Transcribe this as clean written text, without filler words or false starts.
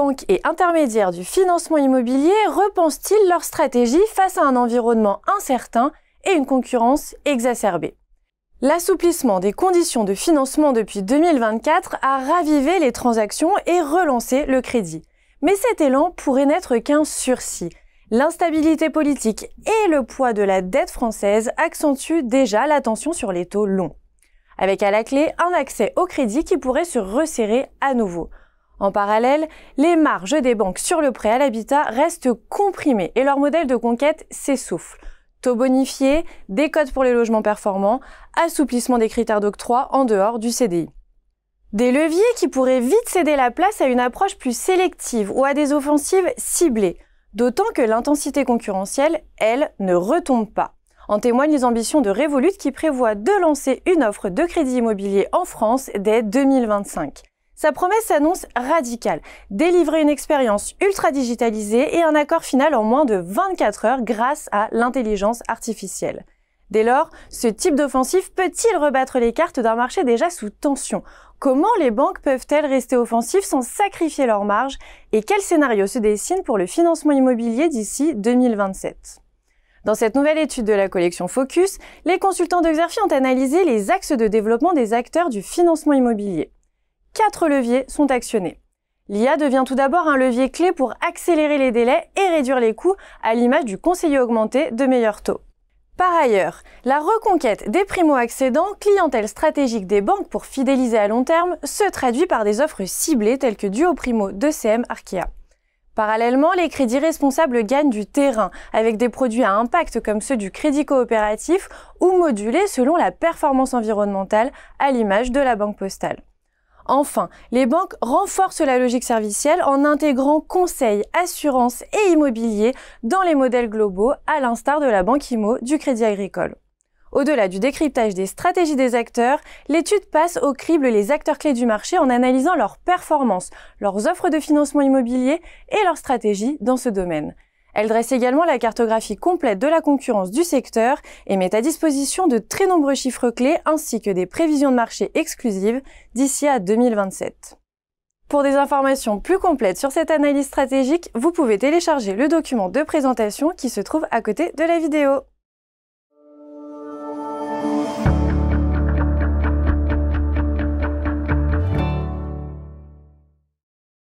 banques et intermédiaires du financement immobilier repensent-ils leur stratégie face à un environnement incertain et une concurrence exacerbée? L'assouplissement des conditions de financement depuis 2024 a ravivé les transactions et relancé le crédit. Mais cet élan pourrait n'être qu'un sursis. L'instabilité politique et le poids de la dette française accentuent déjà la tension sur les taux longs. Avec à la clé un accès au crédit qui pourrait se resserrer à nouveau. En parallèle, les marges des banques sur le prêt à l'habitat restent comprimées et leur modèle de conquête s'essouffle. Taux bonifiés, décote pour les logements performants, assouplissement des critères d'octroi en dehors du CDI. Des leviers qui pourraient vite céder la place à une approche plus sélective ou à des offensives ciblées, d'autant que l'intensité concurrentielle, elle, ne retombe pas. En témoignent les ambitions de Revolut qui prévoit de lancer une offre de crédit immobilier en France dès 2025. Sa promesse s'annonce radicale, délivrer une expérience ultra digitalisée et un accord final en moins de 24 heures grâce à l'intelligence artificielle. Dès lors, ce type d'offensive peut-il rebattre les cartes d'un marché déjà sous tension? Comment les banques peuvent-elles rester offensives sans sacrifier leurs marges? Et quel scénario se dessine pour le financement immobilier d'ici 2027? Dans cette nouvelle étude de la collection Focus, les consultants de Xerfi ont analysé les axes de développement des acteurs du financement immobilier. 4 leviers sont actionnés. L'IA devient tout d'abord un levier clé pour accélérer les délais et réduire les coûts, à l'image du conseiller augmenté de meilleurs taux. Par ailleurs, la reconquête des primo-accédants, clientèle stratégique des banques pour fidéliser à long terme, se traduit par des offres ciblées telles que Duo Primo d'ECM Arkea. Parallèlement, les crédits responsables gagnent du terrain, avec des produits à impact comme ceux du crédit coopératif ou modulés selon la performance environnementale, à l'image de la Banque Postale. Enfin, les banques renforcent la logique servicielle en intégrant conseil, assurance et immobilier dans les modèles globaux, à l'instar de la Banque Immo du Crédit Agricole. Au-delà du décryptage des stratégies des acteurs, l'étude passe au crible les acteurs clés du marché en analysant leurs performances, leurs offres de financement immobilier et leurs stratégies dans ce domaine. Elle dresse également la cartographie complète de la concurrence du secteur et met à disposition de très nombreux chiffres clés ainsi que des prévisions de marché exclusives d'ici à 2027. Pour des informations plus complètes sur cette analyse stratégique, vous pouvez télécharger le document de présentation qui se trouve à côté de la vidéo.